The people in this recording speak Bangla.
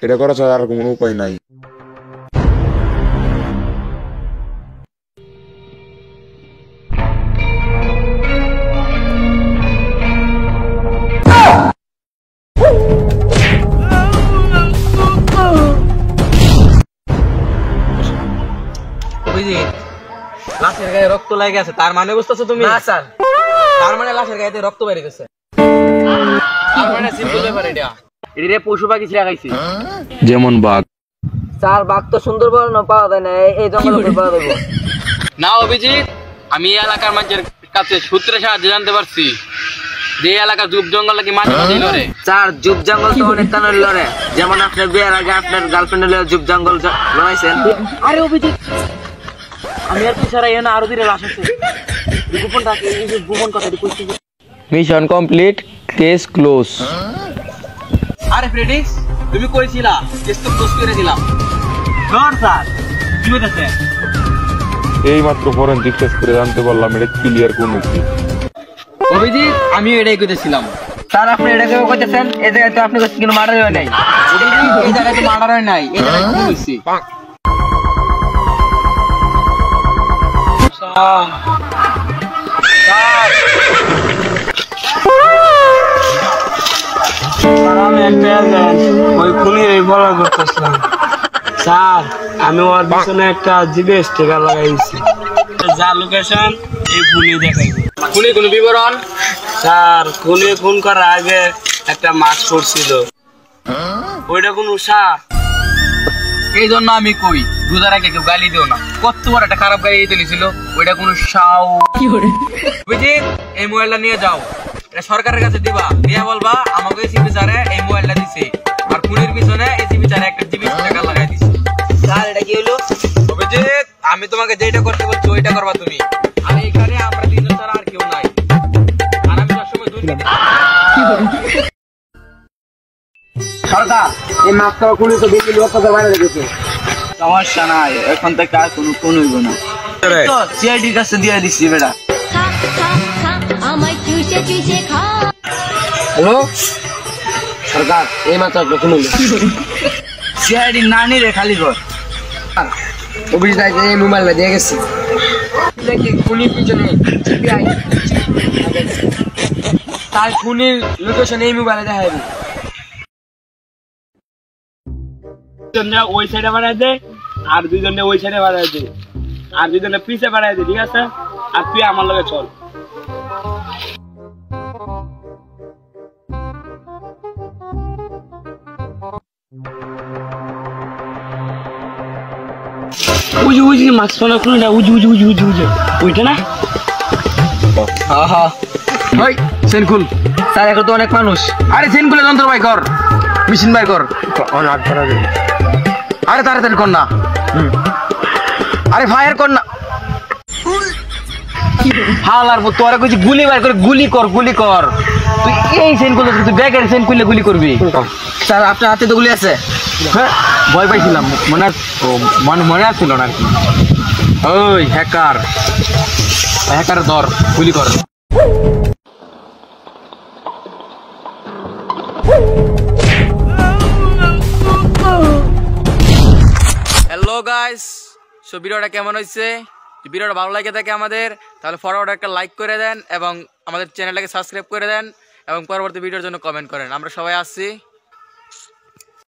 এটা করা ছাড়া আর কোনো উপায় নাই। লাশের গায়ে রক্ত লেগে আছে, তার মানে বুঝতেছো তুমি? না স্যার, তার মানে লাশের গায়ে রক্ত বেরিয়ে গেছে, তার মানে সিম্পল ব্যাপার। এটা পশু পাখি ছিঁড়া খাইছি, যেমন বাঘ। স্যার বাঘ তো সুন্দরবন পাওয়া যায় না, এই জঙ্গলে পাওয়া যাবে না। অভিজিৎ, আমি এই এলাকার মানুষের কাছে সূত্রের সাহায্যে জানতে পারছি যে এলাকার জুব জঙ্গল নাকি মাঝে মাঝে লড়ে। স্যার জুব জঙ্গল তো অনেক কারণে লড়ে, যেমন আপনার বিয়ের আগে আপনার গার্লফ্রেন্ড জুব জঙ্গল লড়াইছেন। আরে অভিজিৎ, আমি আর কি ছাড়া এখানে আরো দিনের লাশ আছে, গোপন থাকে, এই যে গোপন কথাটি কইছি। Mission complete, case close. আরে ফ্রেডিস, তুমি কইছিলা কেস তো ক্লোজ করে দিলাম। ধর স্যার, কি হইতাছে? এই মাত্র ফরেনসিক টেস্ট করে জানতে পারলাম এটা ক্লিয়ার কোন হইছে। অভিজিৎ, আমিও এটাই কইতেছিলাম। স্যার আপনি এটা কেউ কইতেছেন? এই জায়গায় তো আপনি কোনো মার্ডার হয় নাই। এই জায়গায় তো মার্ডার হয় নাই, এই জায়গায় কি হইছে? আমি একটা এজেন্ট, ওই খুনির বলা করতেছিলাম। স্যার আমি ওর পিছনে একটা জিপিএস স্টিকার লাগাইছি, যা লোকেশন এই খুনি দেখাইছে। খুনি কোনো বিবরণ? স্যার খুনি খুন করার আগে একটা মাস্ক পরছিল, ওইটা কোন উষা। এই জন্য আমি কই রোজার আগে কেউ গালি দিও না, কত বড় একটা খারাপ গাড়ি চলেছিল, ওইটা কোনো সাও। অভিজিৎ, এই মোবাইলটা নিয়ে যাও, এটা সরকারের কাছে দিবা, দিয়া বলবা আমাকে এসিপি স্যারে এই মোবাইলটা দিছে, আর খুনির পিছনে এসিপি স্যারে একটা জিবি টাকা লাগাই দিছে। স্যার এটা কি হলো? অভিজিৎ, আমি তোমাকে যেটা করতে বলছি ওইটা করবা তুমি, আর এখানে আমরা তিনজন ছাড়া আর কেউ নাই, আর আমি সবসময় দুর্নীতি। সরকার এই মাস্টার খুনি তো বেশি লোক কথা বাইরে রেখেছে। সমস্যা নাই, এখন থেকে আর কোনো কোন হইব না, তো সিআইডির কাছে দিয়ে দিচ্ছি বেটা। হ্যালো সরকার, এই মাত্র একটা খুন হইল, সিআইডি নানি রে খালি ঘর। অভিজিৎ এই মোবাইলটা দিয়ে গেছে, দেখি খুনির পিছনে সিবিআই, তার খুনির লোকেশন এই মোবাইলে দেখা যাবে। ওই সাইডে বাড়াই দে, আর দুইজনে ওই সাইডে বাড়াই দে, আর দুইজনে পিছে বাড়াই দে, ঠিক আছে? আর তুই আমার লগে চল। উজি উজি মাস্ক পরা কোনটা? উজি উজি উজি উজি উজি ওইটা না? হ্যাঁ ওই সেন খুল। স্যার এখন তো অনেক মানুষ। আরে সেন খুলে যন্ত্র বাই কর, মেশিন বাই কর। আরে তাড়াতাড়ি কর না, আরে ফায়ার কর না। হালার পর তোরা কইছি গুলি বাই করে, গুলি কর গুলি কর। তুই এই সেন খুলে, তুই ব্যাগের সেন খুলে গুলি করবি। স্যার আপনার হাতে তো গুলি আছে? হ্যাঁ ভয় পাইছিলাম, মনে আসছিল না আর কি। ওই হ্যাকার, হ্যাকার ধর, গুলি কর। হ্যালো গাইস, সো ভিডিওটা কেমন হয়েছে? ভিডিওটা ভালো লাগে থাকে আমাদের, তাহলে ফরওয়ার্ড একটা লাইক করে দেন এবং আমাদের চ্যানেলটাকে সাবস্ক্রাইব করে দেন এবং পরবর্তী ভিডিওর জন্য কমেন্ট করেন। আমরা সবাই আসছি।